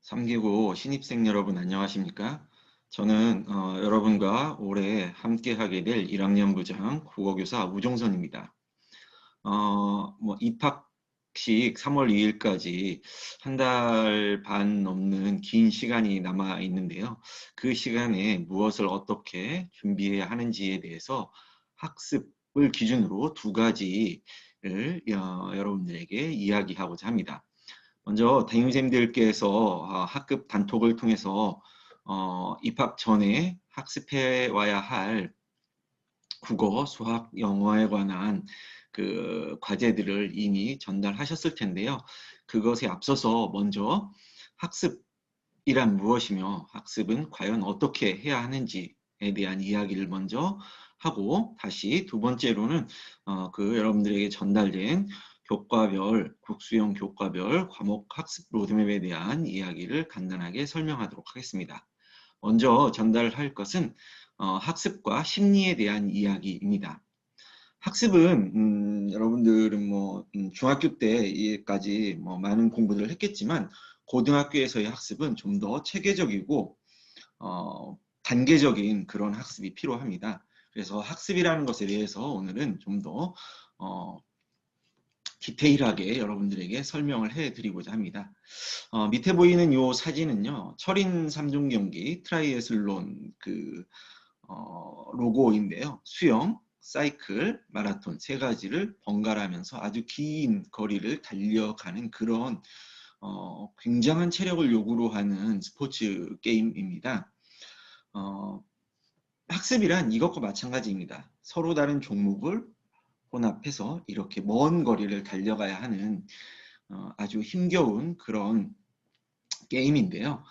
3기고 신입생 여러분 안녕하십니까? 저는 여러분과 올해 함께 하게 될 1학년 부장 국어교사 우종선입니다. 입학식 3월 2일까지 한 달 반 넘는 긴 시간이 남아 있는데요. 그 시간에 무엇을 어떻게 준비해야 하는지에 대해서 학습을 기준으로 두 가지를 여러분들에게 이야기하고자 합니다. 먼저 담임선생님들께서 학급 단톡을 통해서 입학 전에 학습해 와야 할 국어, 수학, 영어에 관한 그 과제들을 이미 전달하셨을 텐데요. 그것에 앞서서 먼저 학습이란 무엇이며 학습은 과연 어떻게 해야 하는지에 대한 이야기를 먼저 하고 다시 두 번째로는 여러분들에게 전달된 교과별, 국수형 교과별 과목 학습 로드맵에 대한 이야기를 간단하게 설명하도록 하겠습니다. 먼저 전달할 것은 학습과 심리에 대한 이야기입니다. 학습은 여러분들은 중학교 때까지 많은 공부를 했겠지만 고등학교에서의 학습은 좀 더 체계적이고 단계적인 그런 학습이 필요합니다. 그래서 학습이라는 것에 대해서 오늘은 좀 더 디테일하게 여러분들에게 설명을 해드리고자 합니다. 밑에 보이는 이 사진은요, 철인 3종 경기 트라이애슬론 로고인데요. 수영, 사이클, 마라톤 세 가지를 번갈아가면서 아주 긴 거리를 달려가는 그런 굉장한 체력을 요구로 하는 스포츠 게임입니다. 학습이란 이것과 마찬가지입니다. 서로 다른 종목을 혼합해서 이렇게 먼 거리를 달려가야 하는 아주 힘겨운 그런 게임인데요.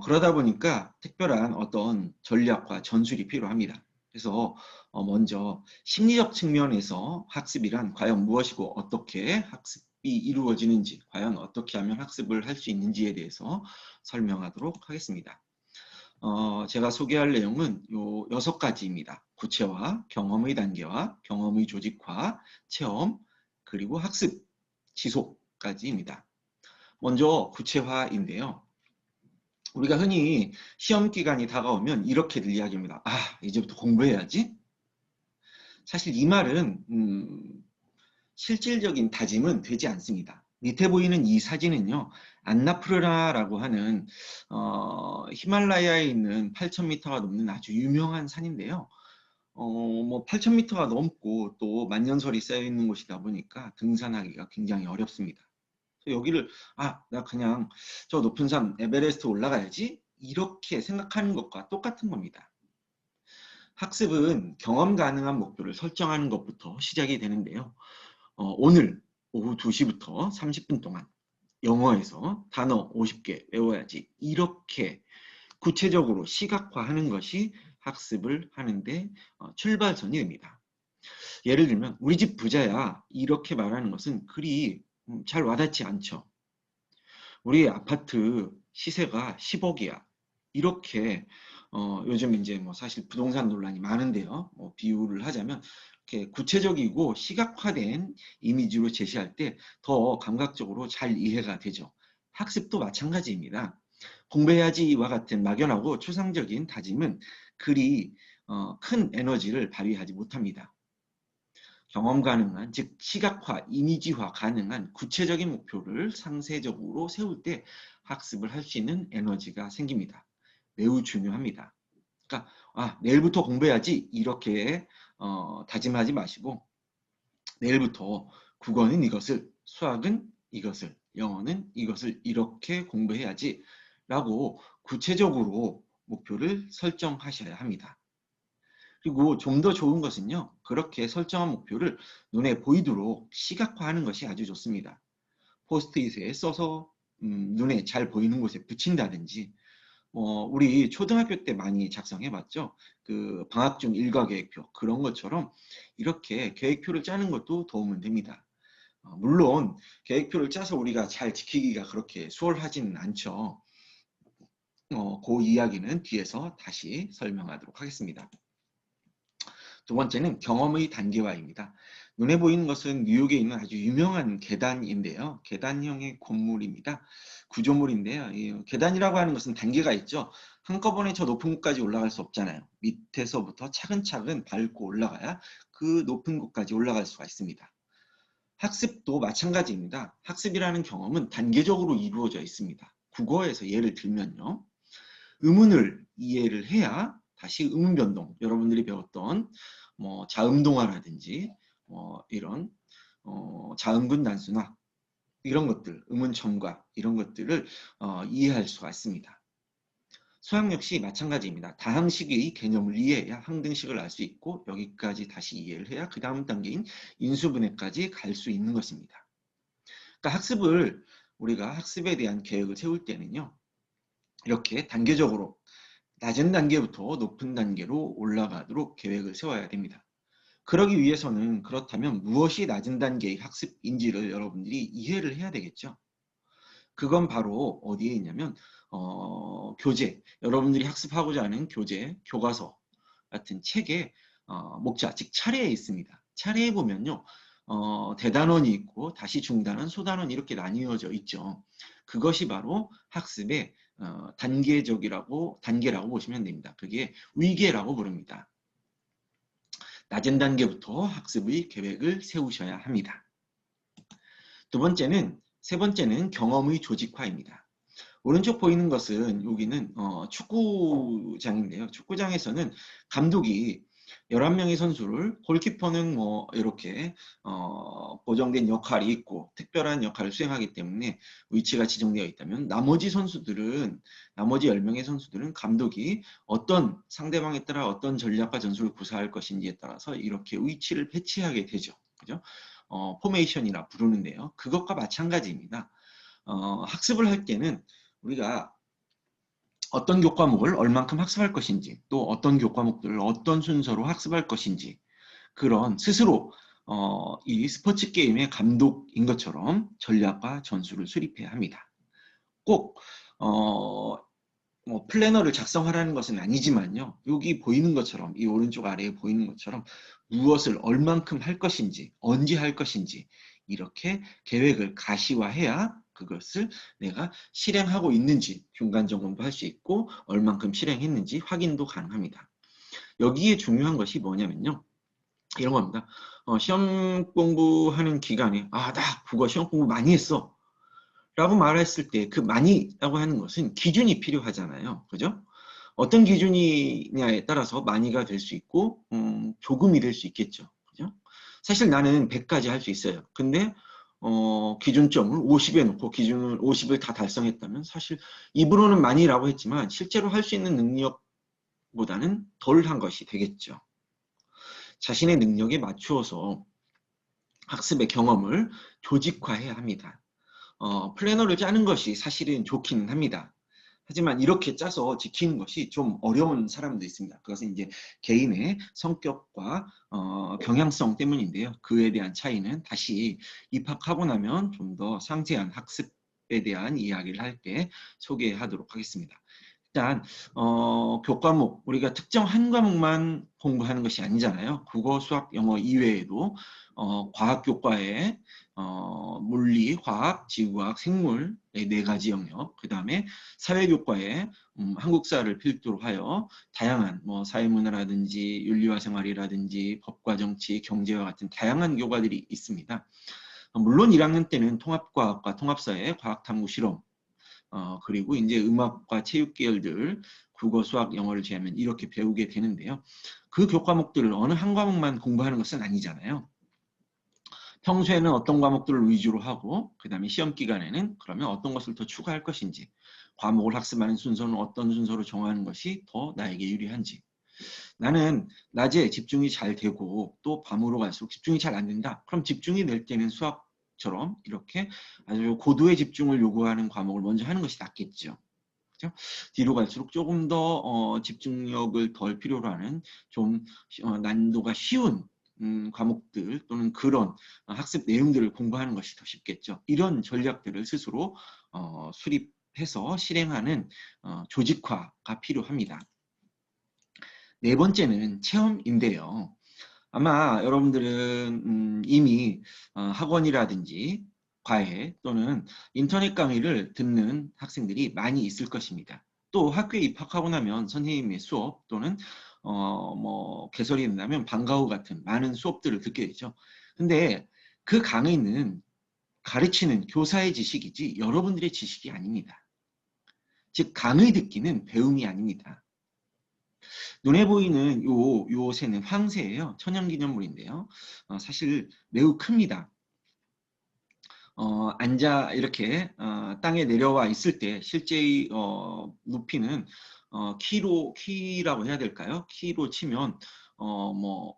그러다 보니까 특별한 어떤 전략과 전술이 필요합니다. 그래서 먼저 심리적 측면에서 학습이란 과연 무엇이고 어떻게 학습이 이루어지는지, 과연 어떻게 하면 학습을 할 수 있는지에 대해서 설명하도록 하겠습니다. 제가 소개할 내용은 요 6가지입니다. 구체화, 경험의 단계화, 경험의 조직화, 체험, 그리고 학습, 지속까지입니다. 먼저 구체화인데요. 우리가 흔히 시험 기간이 다가오면 이렇게들 이야기합니다. 이제부터 공부해야지. 사실 이 말은 실질적인 다짐은 되지 않습니다. 밑에 보이는 이 사진은요, 안나푸르나라고 하는 히말라야에 있는 8,000m가 넘는 아주 유명한 산인데요. 8,000m가 넘고 또 만년설이 쌓여 있는 곳이다 보니까 등산하기가 굉장히 어렵습니다. 여기를 나 그냥 저 높은 산 에베레스트 올라가야지 이렇게 생각하는 것과 똑같은 겁니다. 학습은 경험 가능한 목표를 설정하는 것부터 시작이 되는데요. 오늘 오후 2시부터 30분 동안 영어에서 단어 50개 외워야지 이렇게 구체적으로 시각화하는 것이 학습을 하는데 출발선이 됩니다. 예를 들면 우리 집 부자야 이렇게 말하는 것은 그리 잘 와닿지 않죠. 우리 아파트 시세가 10억이야. 이렇게 요즘 이제 사실 부동산 논란이 많은데요. 비유를 하자면 이렇게 구체적이고 시각화된 이미지로 제시할 때 더 감각적으로 잘 이해가 되죠. 학습도 마찬가지입니다. 공부해야지와 같은 막연하고 추상적인 다짐은 그리 큰 에너지를 발휘하지 못합니다. 경험 가능한, 즉 시각화, 이미지화 가능한 구체적인 목표를 상세적으로 세울 때 학습을 할 수 있는 에너지가 생깁니다. 매우 중요합니다. 그러니까 내일부터 공부해야지 이렇게 다짐하지 마시고 내일부터 국어는 이것을, 수학은 이것을, 영어는 이것을 이렇게 공부해야지 라고 구체적으로 목표를 설정하셔야 합니다. 그리고 좀 더 좋은 것은요. 그렇게 설정한 목표를 눈에 보이도록 시각화하는 것이 아주 좋습니다. 포스트잇에 써서 눈에 잘 보이는 곳에 붙인다든지 우리 초등학교 때 많이 작성해봤죠. 그 방학 중 일과 계획표 그런 것처럼 이렇게 계획표를 짜는 것도 도움은 됩니다. 물론 계획표를 짜서 우리가 잘 지키기가 그렇게 수월하지는 않죠. 그 이야기는 뒤에서 다시 설명하도록 하겠습니다. 두 번째는 경험의 단계화입니다. 눈에 보이는 것은 뉴욕에 있는 아주 유명한 계단인데요. 계단형의 건물입니다. 구조물인데요. 이 계단이라고 하는 것은 단계가 있죠. 한꺼번에 저 높은 곳까지 올라갈 수 없잖아요. 밑에서부터 차근차근 밟고 올라가야 그 높은 곳까지 올라갈 수가 있습니다. 학습도 마찬가지입니다. 학습이라는 경험은 단계적으로 이루어져 있습니다. 국어에서 예를 들면요. 음운을 이해를 해야 다시 음운 변동, 여러분들이 배웠던 뭐 자음동화라든지 이런 자음군 단수나 이런 것들, 음운 첨가 이런 것들을 이해할 수가 있습니다. 수학 역시 마찬가지입니다. 다항식의 개념을 이해해야 항등식을 알 수 있고 여기까지 다시 이해를 해야 그 다음 단계인 인수분해까지 갈 수 있는 것입니다. 그러니까 우리가 학습에 대한 계획을 세울 때는요. 이렇게 단계적으로 낮은 단계부터 높은 단계로 올라가도록 계획을 세워야 됩니다. 그러기 위해서는 그렇다면 무엇이 낮은 단계의 학습인지를 여러분들이 이해를 해야 되겠죠. 그건 바로 어디에 있냐면 교재, 여러분들이 학습하고자 하는 교재, 교과서 같은 책의 목차, 즉 차례에 있습니다. 차례에 보면요. 대단원이 있고 다시 중단원, 소단원 이렇게 나뉘어져 있죠. 그것이 바로 학습의 단계라고 보시면 됩니다. 그게 위계라고 부릅니다. 낮은 단계부터 학습의 계획을 세우셔야 합니다. 세 번째는 경험의 조직화입니다. 오른쪽 보이는 것은 여기는 축구장인데요. 축구장에서는 감독이 11명의 선수를 골키퍼는 뭐 이렇게 고정된 역할이 있고 특별한 역할을 수행하기 때문에 위치가 지정되어 있다면 나머지 10명의 선수들은 감독이 어떤 상대방에 따라 어떤 전략과 전술을 구사할 것인지에 따라서 이렇게 위치를 배치하게 되죠. 그죠? 포메이션이라 부르는데요. 그것과 마찬가지입니다. 학습을 할 때는 우리가 어떤 교과목을 얼만큼 학습할 것인지 또 어떤 교과목들을 어떤 순서로 학습할 것인지 그런 스스로 이 스포츠 게임의 감독인 것처럼 전략과 전술을 수립해야 합니다. 꼭 플래너를 작성하라는 것은 아니지만요. 여기 보이는 것처럼 이 오른쪽 아래에 보이는 것처럼 무엇을 얼만큼 할 것인지 언제 할 것인지 이렇게 계획을 가시화해야 그것을 내가 실행하고 있는지 중간 점검도 할 수 있고 얼만큼 실행했는지 확인도 가능합니다. 여기에 중요한 것이 뭐냐면요. 이런 겁니다. 시험 공부하는 기간에 나 국어 시험 공부 많이 했어. 라고 말했을 때 그 많이라고 하는 것은 기준이 필요하잖아요. 그죠? 어떤 기준이냐에 따라서 많이가 될 수 있고 조금이 될 수 있겠죠. 그죠? 사실 나는 100까지 할 수 있어요. 근데 기준점을 50에 놓고 기준을 50을 다 달성했다면 사실 입으로는 많이라고 했지만 실제로 할 수 있는 능력보다는 덜한 것이 되겠죠. 자신의 능력에 맞추어서 학습의 경험을 조직화해야 합니다. 플래너를 짜는 것이 사실은 좋기는 합니다. 하지만 이렇게 짜서 지키는 것이 좀 어려운 사람도 있습니다. 그것은 이제 개인의 성격과 경향성 때문인데요. 그에 대한 차이는 다시 입학하고 나면 좀 더 상세한 학습에 대한 이야기를 할 때 소개하도록 하겠습니다. 일단 교과목, 우리가 특정 한 과목만 공부하는 것이 아니잖아요. 국어, 수학, 영어 이외에도 과학 교과에 물리, 화학, 지구과학, 생물의 4가지 영역, 그 다음에 사회교과에 한국사를 필두로 하여 다양한 사회문화라든지 윤리와 생활이라든지 법과 정치, 경제와 같은 다양한 교과들이 있습니다. 물론 1학년 때는 통합과학과 통합사회, 과학탐구 실험, 그리고 이제 음악과 체육 계열들, 국어, 수학, 영어를 제하면 이렇게 배우게 되는데요. 그 교과목들을 어느 한 과목만 공부하는 것은 아니잖아요. 평소에는 어떤 과목들을 위주로 하고 그 다음에 시험 기간에는 그러면 어떤 것을 더 추가할 것인지 과목을 학습하는 순서는 어떤 순서로 정하는 것이 더 나에게 유리한지 나는 낮에 집중이 잘 되고 또 밤으로 갈수록 집중이 잘 안 된다. 그럼 집중이 될 때는 수학처럼 이렇게 아주 고도의 집중을 요구하는 과목을 먼저 하는 것이 낫겠죠. 그렇죠? 뒤로 갈수록 조금 더 집중력을 덜 필요로 하는 좀 난이도가 쉬운 과목들 또는 그런 학습 내용들을 공부하는 것이 더 쉽겠죠. 이런 전략들을 스스로 수립해서 실행하는 조직화가 필요합니다. 네 번째는 체험인데요. 아마 여러분들은 이미 학원이라든지 과외 또는 인터넷 강의를 듣는 학생들이 많이 있을 것입니다. 또 학교에 입학하고 나면 선생님의 수업 또는 뭐 개설이 된다면 방과 후 같은 많은 수업들을 듣게 되죠. 근데 그 강의는 가르치는 교사의 지식이지 여러분들의 지식이 아닙니다. 즉 강의 듣기는 배움이 아닙니다. 눈에 보이는 요 새는 황새예요. 천연기념물인데요. 사실 매우 큽니다. 앉아 이렇게 땅에 내려와 있을 때 실제의 높이는 키라고 해야 될까요? 키로 치면 뭐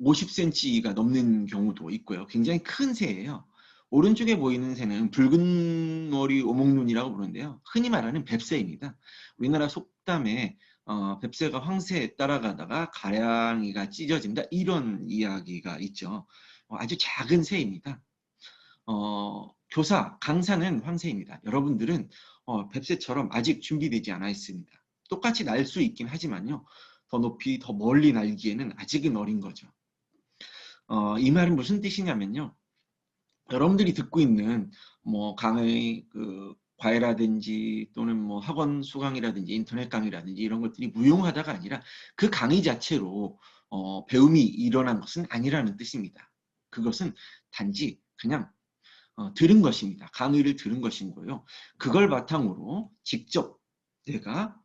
50cm가 넘는 경우도 있고요. 굉장히 큰 새예요. 오른쪽에 보이는 새는 붉은 머리 오목눈이라고 부르는데요. 흔히 말하는 뱁새입니다. 우리나라 속담에 뱁새가 황새에 따라가다가 가랑이가 찢어진다 이런 이야기가 있죠. 아주 작은 새입니다. 교사, 강사는 황새입니다. 여러분들은 뱁새처럼 아직 준비되지 않아 있습니다. 똑같이 날 수 있긴 하지만요. 더 높이, 더 멀리 날기에는 아직은 어린 거죠. 이 말은 무슨 뜻이냐면요. 여러분들이 듣고 있는 뭐 강의 과외라든지 또는 뭐 학원 수강이라든지 인터넷 강의라든지 이런 것들이 무용하다가 아니라 그 강의 자체로 배움이 일어난 것은 아니라는 뜻입니다. 그것은 단지 그냥 들은 것입니다. 강의를 들은 것인 거요. 그걸 바탕으로 직접 내가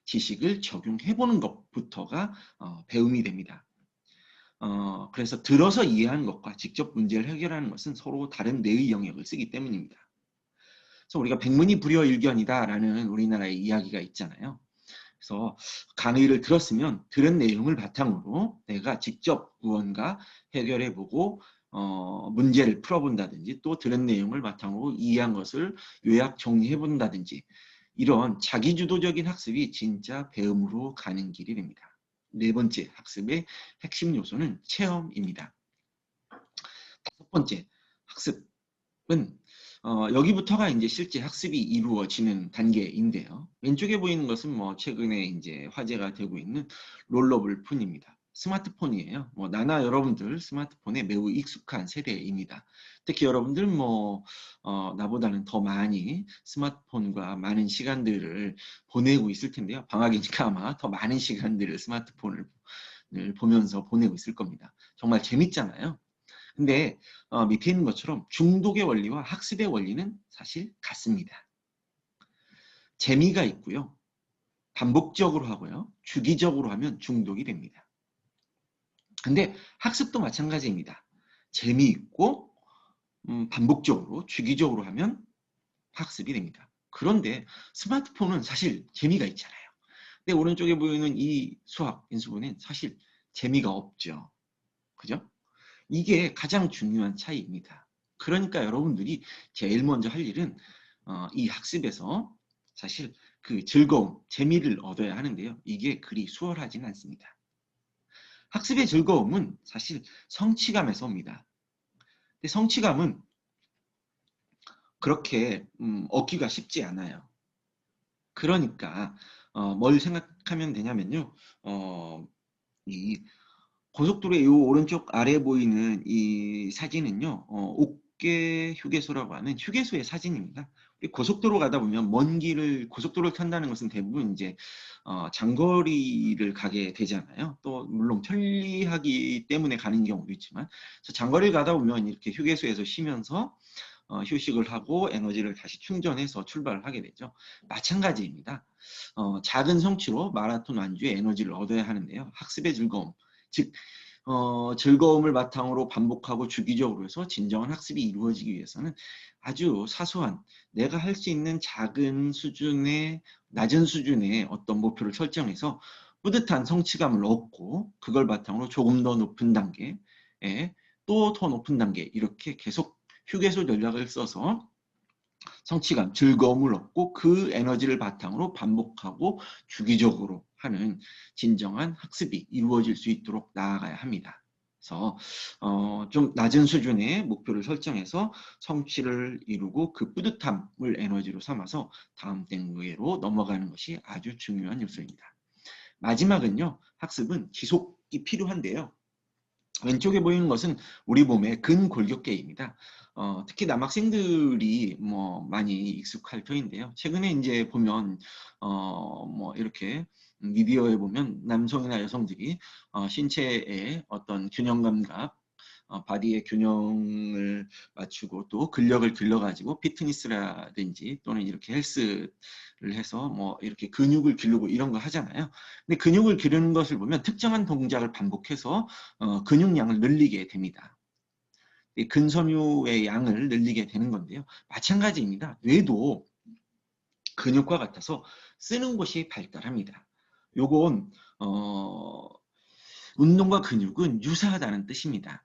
지식을 적용해보는 것부터가 배움이 됩니다. 그래서 들어서 이해하는 것과 직접 문제를 해결하는 것은 서로 다른 뇌의 영역을 쓰기 때문입니다. 그래서 우리가 백문이 불여일견이다라는 우리나라의 이야기가 있잖아요. 그래서 강의를 들었으면 들은 내용을 바탕으로 내가 직접 무언가 해결해보고 문제를 풀어본다든지 또 들은 내용을 바탕으로 이해한 것을 요약 정리해본다든지 이런 자기주도적인 학습이 진짜 배움으로 가는 길이 됩니다. 네 번째 학습의 핵심 요소는 체험입니다. 다섯 번째 학습은 여기부터가 이제 실제 학습이 이루어지는 단계인데요. 왼쪽에 보이는 것은 뭐 최근에 이제 화제가 되고 있는 롤러블 폰입니다. 스마트폰이에요. 뭐 나나 여러분들 스마트폰에 매우 익숙한 세대입니다. 특히 여러분들 뭐 나보다는 더 많이 스마트폰과 많은 시간들을 보내고 있을 텐데요. 방학이니까 아마 더 많은 시간들을 스마트폰을 보면서 보내고 있을 겁니다. 정말 재밌잖아요. 근데 밑에 있는 것처럼 중독의 원리와 학습의 원리는 사실 같습니다. 재미가 있고요. 반복적으로 하고요. 주기적으로 하면 중독이 됩니다. 근데 학습도 마찬가지입니다. 재미있고 반복적으로 주기적으로 하면 학습이 됩니다. 그런데 스마트폰은 사실 재미가 있잖아요. 근데 오른쪽에 보이는 이 수학 인수분해는 사실 재미가 없죠. 그죠? 이게 가장 중요한 차이입니다. 그러니까 여러분들이 제일 먼저 할 일은 이 학습에서 사실 그 즐거움, 재미를 얻어야 하는데요. 이게 그리 수월하지는 않습니다. 학습의 즐거움은 사실 성취감에서 옵니다. 근데 성취감은 그렇게 얻기가 쉽지 않아요. 그러니까 뭘 생각하면 되냐면요. 이 고속도로의 이 오른쪽 아래 보이는 이 사진은요. 옥계 휴게소라고 하는 휴게소의 사진입니다. 고속도로 가다 보면 먼 길을 고속도로를 탄다는 것은 대부분 이제 장거리를 가게 되잖아요. 또 물론 편리하기 때문에 가는 경우도 있지만 장거리를 가다 보면 이렇게 휴게소에서 쉬면서 휴식을 하고 에너지를 다시 충전해서 출발을 하게 되죠. 마찬가지입니다. 작은 성취로 마라톤 완주에 에너지를 얻어야 하는데요. 학습의 즐거움, 즉 즐거움을 바탕으로 반복하고 주기적으로 해서 진정한 학습이 이루어지기 위해서는 아주 사소한 내가 할 수 있는 작은 수준의 낮은 수준의 어떤 목표를 설정해서 뿌듯한 성취감을 얻고 그걸 바탕으로 조금 더 높은 단계에 또 더 높은 단계 이렇게 계속 휴게소 전략을 써서 성취감, 즐거움을 얻고 그 에너지를 바탕으로 반복하고 주기적으로 하는 진정한 학습이 이루어질 수 있도록 나아가야 합니다. 그래서 좀 낮은 수준의 목표를 설정해서 성취를 이루고 그 뿌듯함을 에너지로 삼아서 다음 단계로 넘어가는 것이 아주 중요한 요소입니다. 마지막은요. 학습은 지속이 필요한데요. 왼쪽에 보이는 것은 우리 몸의 근골격계입니다. 특히 남학생들이 뭐 많이 익숙할 터인데요. 최근에 이제 보면 뭐 이렇게 미디어에 보면 남성이나 여성들이 신체의 어떤 균형 감각, 바디의 균형을 맞추고 또 근력을 길러가지고 피트니스라든지 또는 이렇게 헬스를 해서 뭐 이렇게 근육을 기르고 이런 거 하잖아요. 근데 근육을 기르는 것을 보면 특정한 동작을 반복해서 근육량을 늘리게 됩니다. 이 근섬유의 양을 늘리게 되는 건데요. 마찬가지입니다. 뇌도 근육과 같아서 쓰는 곳이 발달합니다. 요건 운동과 근육은 유사하다는 뜻입니다.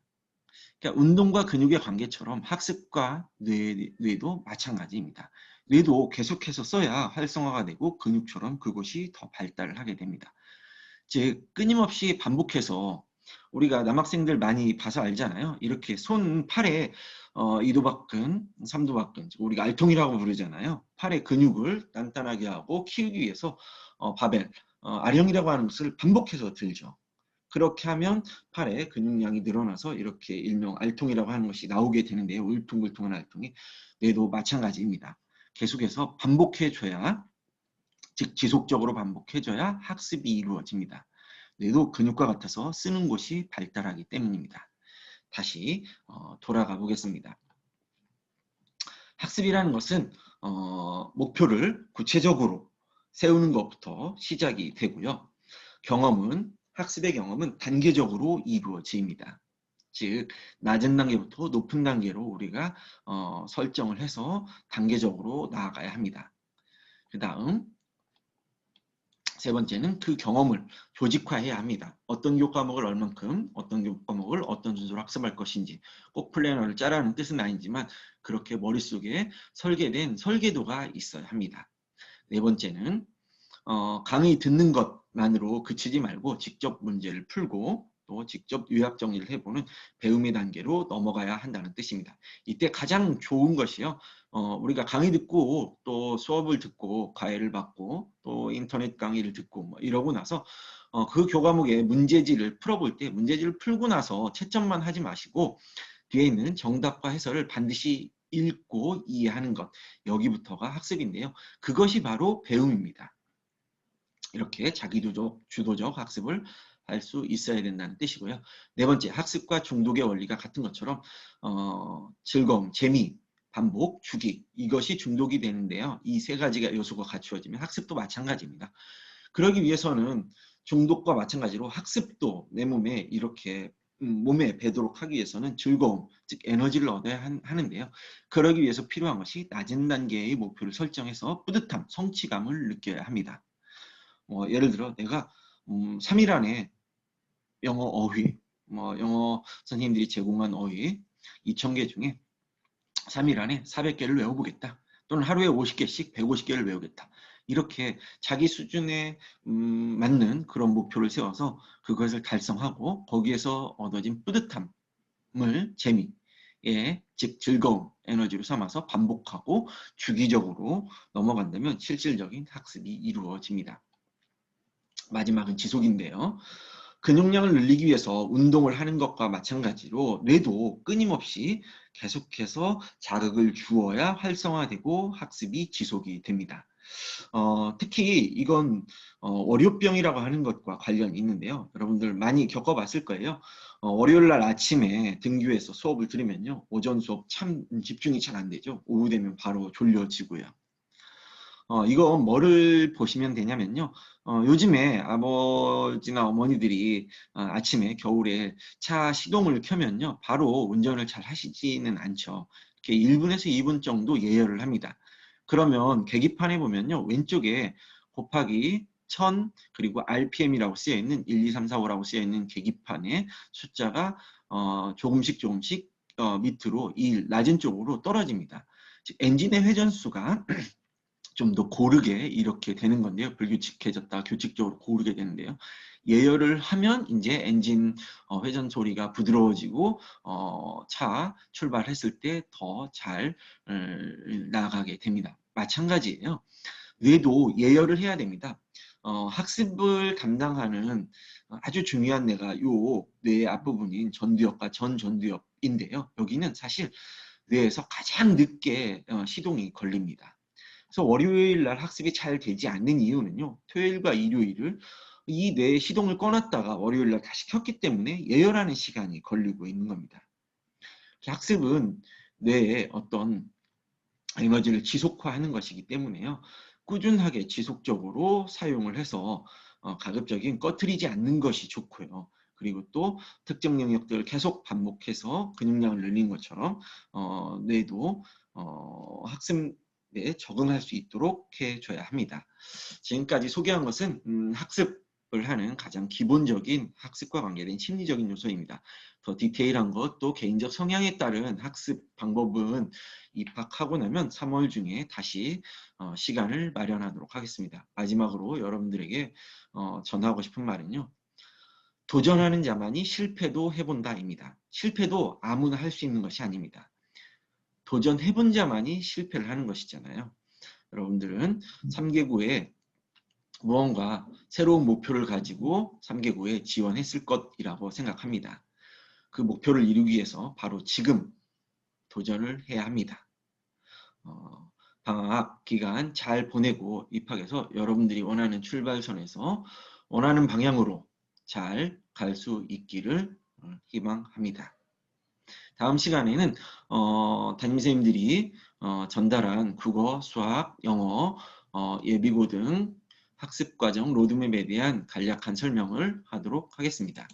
그러니까 운동과 근육의 관계처럼 학습과 뇌도 마찬가지입니다. 뇌도 계속해서 써야 활성화가 되고 근육처럼 그것이 더 발달을 하게 됩니다. 즉 끊임없이 반복해서 우리가 남학생들 많이 봐서 알잖아요. 이렇게 손, 팔에 이두박근, 삼두박근, 우리가 알통이라고 부르잖아요. 팔의 근육을 단단하게 하고 키우기 위해서 바벨, 아령이라고 하는 것을 반복해서 들죠. 그렇게 하면 팔에 근육량이 늘어나서 이렇게 일명 알통이라고 하는 것이 나오게 되는데요. 울퉁불퉁한 알통이. 뇌도 마찬가지입니다. 계속해서 반복해줘야, 즉 지속적으로 반복해줘야 학습이 이루어집니다. 뇌도 근육과 같아서 쓰는 곳이 발달하기 때문입니다. 다시 돌아가 보겠습니다. 학습이라는 것은 목표를 구체적으로 세우는 것부터 시작이 되고요. 학습의 경험은 단계적으로 이루어집니다. 즉 낮은 단계부터 높은 단계로 우리가 설정을 해서 단계적으로 나아가야 합니다. 그 다음 세 번째는 그 경험을 조직화해야 합니다. 어떤 교과목을 얼만큼, 어떤 교과목을 어떤 순서로 학습할 것인지 꼭 플래너를 짜라는 뜻은 아니지만 그렇게 머릿속에 설계된 설계도가 있어야 합니다. 네 번째는 강의 듣는 것만으로 그치지 말고 직접 문제를 풀고 또 직접 요약 정리를 해보는 배움의 단계로 넘어가야 한다는 뜻입니다. 이때 가장 좋은 것이요. 우리가 강의 듣고 또 수업을 듣고 과외를 받고 또 인터넷 강의를 듣고 뭐 이러고 나서 그 교과목의 문제지를 풀어볼 때 문제지를 풀고 나서 채점만 하지 마시고 뒤에 있는 정답과 해설을 반드시 읽고 이해하는 것. 여기부터가 학습인데요. 그것이 바로 배움입니다. 이렇게 주도적 학습을 할 수 있어야 된다는 뜻이고요. 네 번째, 학습과 중독의 원리가 같은 것처럼 즐거움, 재미, 반복, 주기 이것이 중독이 되는데요. 이 세 가지가 요소가 갖추어지면 학습도 마찬가지입니다. 그러기 위해서는 중독과 마찬가지로 학습도 내 몸에 이렇게 몸에 배도록 하기 위해서는 즐거움, 즉 에너지를 얻어야 하는데요. 그러기 위해서 필요한 것이 낮은 단계의 목표를 설정해서 뿌듯함, 성취감을 느껴야 합니다. 예를 들어 내가 3일 안에 영어 어휘, 영어 선생님들이 제공한 어휘 2,000개 중에 3일 안에 400개를 외워보겠다. 또는 하루에 50개씩 150개를 외우겠다. 이렇게 자기 수준에 맞는 그런 목표를 세워서 그것을 달성하고 거기에서 얻어진 뿌듯함을 재미에 즉 즐거움, 에너지로 삼아서 반복하고 주기적으로 넘어간다면 실질적인 학습이 이루어집니다. 마지막은 지속인데요. 근육량을 늘리기 위해서 운동을 하는 것과 마찬가지로 뇌도 끊임없이 계속해서 자극을 주어야 활성화되고 학습이 지속이 됩니다. 특히 이건 월요병이라고 하는 것과 관련이 있는데요. 여러분들 많이 겪어봤을 거예요. 월요일 날 아침에 등교해서 수업을 들으면요. 오전 수업 참 집중이 잘 안 되죠. 오후 되면 바로 졸려지고요. 이거 뭐를 보시면 되냐면요. 요즘에 아버지나 어머니들이 아침에 겨울에 차 시동을 켜면요. 바로 운전을 잘 하시지는 않죠. 이렇게 1분에서 2분 정도 예열을 합니다. 그러면 계기판에 보면요. 왼쪽에 곱하기 1000 그리고 RPM이라고 쓰여 있는 1, 2, 3, 4, 5라고 쓰여 있는 계기판에 숫자가 조금씩 밑으로 낮은 쪽으로 떨어집니다. 즉 엔진의 회전수가 좀 더 고르게 이렇게 되는 건데요. 불규칙해졌다 규칙적으로 고르게 되는데요. 예열을 하면 이제 엔진 회전 소리가 부드러워지고 차 출발했을 때 더 잘 나가게 됩니다. 마찬가지예요. 뇌도 예열을 해야 됩니다. 학습을 담당하는 아주 중요한 뇌가 요 뇌의 앞부분인 전두엽과 전전두엽인데요. 여기는 사실 뇌에서 가장 늦게 시동이 걸립니다. 그래서 월요일 날 학습이 잘 되지 않는 이유는요. 토요일과 일요일을 이 뇌의 시동을 꺼놨다가 월요일 날 다시 켰기 때문에 예열하는 시간이 걸리고 있는 겁니다. 학습은 뇌의 어떤 에너지를 지속화하는 것이기 때문에요. 꾸준하게 지속적으로 사용을 해서 가급적인 꺼트리지 않는 것이 좋고요. 그리고 또 특정 영역들을 계속 반복해서 근육량을 늘린 것처럼 뇌도 학습에 적응할 수 있도록 해줘야 합니다. 지금까지 소개한 것은 학습을 하는 가장 기본적인 학습과 관계된 심리적인 요소입니다. 더 디테일한 것, 또 개인적 성향에 따른 학습 방법은 입학하고 나면 3월 중에 다시 시간을 마련하도록 하겠습니다. 마지막으로 여러분들에게 전하고 싶은 말은요. 도전하는 자만이 실패도 해본다입니다. 실패도 아무나 할 수 있는 것이 아닙니다. 도전해본 자만이 실패를 하는 것이잖아요. 여러분들은 3개구에 무언가 새로운 목표를 가지고 3개구에 지원했을 것이라고 생각합니다. 그 목표를 이루기 위해서 바로 지금 도전을 해야 합니다. 방학 기간 잘 보내고 입학해서 여러분들이 원하는 출발선에서 원하는 방향으로 잘 갈 수 있기를 희망합니다. 다음 시간에는 담임선생님들이 전달한 국어, 수학, 영어, 예비고등 학습과정 로드맵에 대한 간략한 설명을 하도록 하겠습니다.